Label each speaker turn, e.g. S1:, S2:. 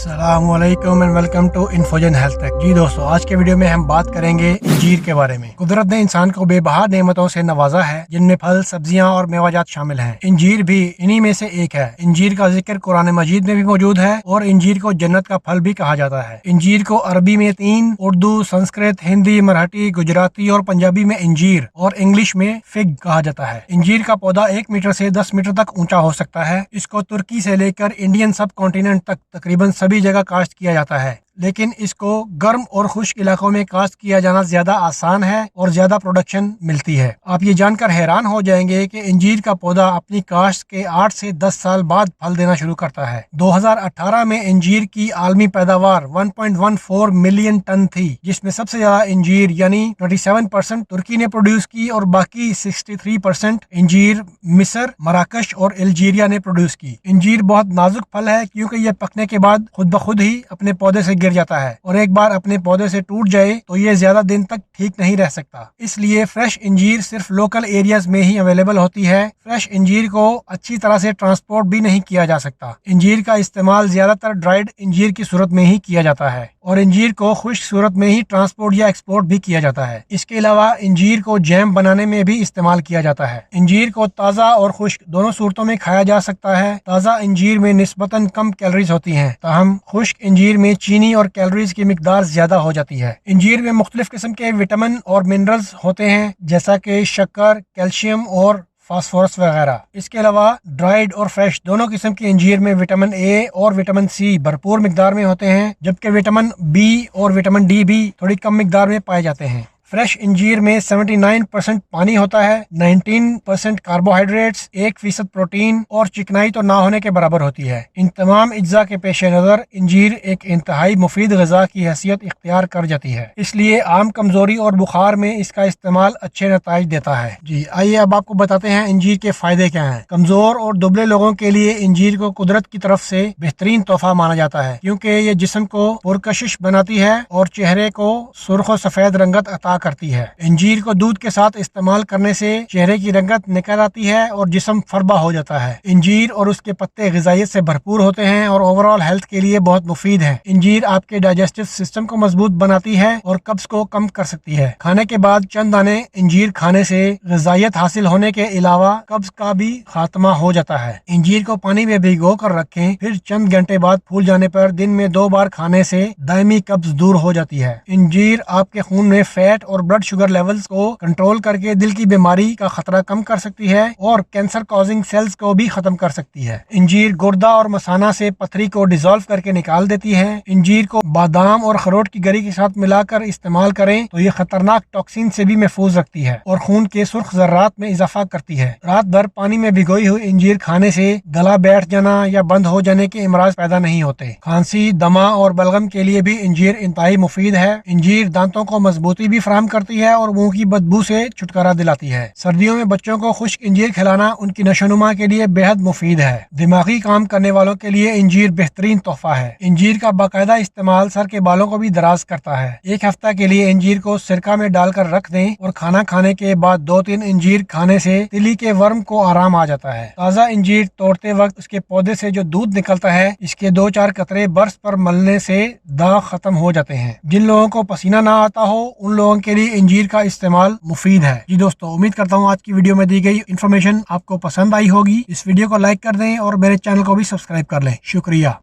S1: अस्सलामुअलैकुम and welcome to Infozone health tech. जी दोस्तों, आज के वीडियो में हम बात करेंगे इंजीर के बारे में। कुदरत ने इंसान को बेबहा नेमतों से नवाजा है, जिनमें फल, सब्जियां और मेवाजात शामिल हैं। इंजीर भी इन्हीं में से एक है। इंजीर का जिक्र कुरान मजीद में भी मौजूद है और इंजीर को जन्नत का फल भी कहा जाता है। इंजीर को अरबी में 3, उर्दू, संस्कृत, हिंदी, मराठी, गुजराती और पंजाबी में इंजीर और इंग्लिश में फिग कहा जाता है। इंजीर का पौधा 1 मीटर से 10 मीटर तक ऊंचा हो सकता है। इसको तुर्की से लेकर इंडियन सब कॉन्टिनेंट तक तकरीबन सभी जगह काश्त किया जाता है, लेकिन इसको गर्म और खुश्क इलाकों में काश्त किया जाना ज्यादा आसान है और ज्यादा प्रोडक्शन मिलती है। आप ये जानकर हैरान हो जाएंगे कि इंजीर का पौधा अपनी काश्त के 8 से 10 साल बाद फल देना शुरू करता है। 2018 में इंजीर की आलमी पैदावार 1.14 मिलियन टन थी, जिसमें सबसे ज्यादा इंजीर यानी 27% तुर्की ने प्रोड्यूस की और बाकी 63% इंजीर मिस्र, मराकश और अल्जीरिया ने प्रोड्यूस की। इंजीर बहुत नाजुक फल है, क्योंकि यह पकने के बाद खुद ब खुद ही अपने पौधे से गिर जाता है और एक बार अपने पौधे से टूट जाए तो ये ज्यादा दिन तक ठीक नहीं रह सकता। इसलिए फ्रेश इंजीर सिर्फ लोकल एरियाज में ही अवेलेबल होती है। फ्रेश इंजीर को अच्छी तरह से ट्रांसपोर्ट भी नहीं किया जा सकता। इंजीर का इस्तेमाल ज्यादातर ड्राइड इंजीर की सूरत में ही किया जाता है और इंजीर को खुश्क सूरत में ही ट्रांसपोर्ट या एक्सपोर्ट भी किया जाता है। इसके अलावा इंजीर को जैम बनाने में भी इस्तेमाल किया जाता है। इंजीर को ताज़ा और खुश्क दोनों सूरतों में खाया जा सकता है। ताज़ा इंजीर में निस्बतन कम कैलोरीज होती हैं, ताहम खुश्क इंजीर में चीनी और कैलोरीज की मिकदार ज्यादा हो जाती है। इंजीर में मुख्तलिफ किस्म के विटामिन और मिनरल्स होते हैं, जैसा कि शक्कर, कैल्शियम और फास्फोरस वगैरह। इसके अलावा ड्राइड और फ्रेश दोनों किस्म के इंजीर में विटामिन ए और विटामिन सी भरपूर मिकदार में होते हैं, जबकि विटामिन बी और विटामिन डी भी थोड़ी कम मिकदार में पाए जाते हैं। फ्रेश इंजीर में 79% पानी होता है, 19% कार्बोहाइड्रेट्स, 1% प्रोटीन और चिकनाई तो ना होने के बराबर होती है। इन तमाम अज्जा के पेश नज़र इंजीर एक इंतहाई मुफीद गज़ा की हैसियत इख्तियार कर जाती है, इसलिए आम कमजोरी और बुखार में इसका इस्तेमाल अच्छे नताइज देता है। जी आइए अब आपको बताते हैं इंजीर के फायदे क्या हैं। कमजोर और दुबले लोगों के लिए इंजीर को कुदरत की तरफ से बेहतरीन तोहफा माना जाता है, क्योंकि ये जिस्म को पुरकशिश बनाती है और चेहरे को सुर्ख और सफेद रंगत अता करती है। इंजीर को दूध के साथ इस्तेमाल करने से चेहरे की रंगत निकल आती है और जिस्म फरबा हो जाता है। इंजीर और उसके पत्ते ग़िज़ाइयत से भरपूर होते हैं और ओवरऑल हेल्थ के लिए बहुत मुफीद है। इंजीर आपके डाइजेस्टिव सिस्टम को मजबूत बनाती है और कब्ज को कम कर सकती है। खाने के बाद चंद दाने इंजीर खाने से ग़िज़ाइयत हासिल होने के अलावा कब्ज का भी खात्मा हो जाता है। इंजीर को पानी में भिगो कर रखें, फिर चंद घंटे बाद फूल जाने पर दिन में 2 बार खाने से दायमी कब्ज दूर हो जाती है। इंजीर आपके खून में फैट और ब्लड शुगर लेवल्स को कंट्रोल करके दिल की बीमारी का खतरा कम कर सकती है और कैंसर कॉजिंग सेल्स को भी खत्म कर सकती है। इंजीर गुर्दा और मसाना से पथरी को डिसॉल्व करके निकाल देती है। इंजीर को बादाम और अखरोट की गरी के साथ मिलाकर इस्तेमाल करें तो ये खतरनाक टॉक्सिन से भी महफूज रखती है और खून के सुर्ख ज़र्रात में इजाफा करती है। रात भर पानी में भिगोई हुई इंजीर खाने से गला बैठ जाना या बंद हो जाने के इमराज पैदा नहीं होते। खांसी, दमा और बलगम के लिए भी इंजीर इंतहाई मुफीद है। इंजीर दांतों को मजबूती भी फराहम करती है और मुंह की बदबू से छुटकारा दिलाती है। सर्दियों में बच्चों को खुश्क इंजीर खिलाना उनकी नशोनुमा के लिए बेहद मुफीद है। दिमागी काम करने वालों के लिए इंजीर बेहतरीन तोहफा है। इंजीर का बाकायदा इस्तेमाल सर के बालों को भी दराज करता है। 1 हफ्ता के लिए इंजीर को सिरका में डालकर रख दें और खाना खाने के बाद 2-3 इंजीर खाने से तिली के वर्म को आराम आ जाता है। ताज़ा इंजीर तोड़ते वक्त उसके पौधे से जो दूध निकलता है, इसके 2-4 कतरे बर्फ पर मलने से दाग खत्म हो जाते हैं। जिन लोगों को पसीना ना आता हो, उन लोगों के लिए इंजीर का इस्तेमाल मुफीद है। जी दोस्तों, उम्मीद करता हूँ आज की वीडियो में दी गई इन्फॉर्मेशन आपको पसंद आई होगी। इस वीडियो को लाइक कर दें और मेरे चैनल को भी सब्सक्राइब कर लें। शुक्रिया।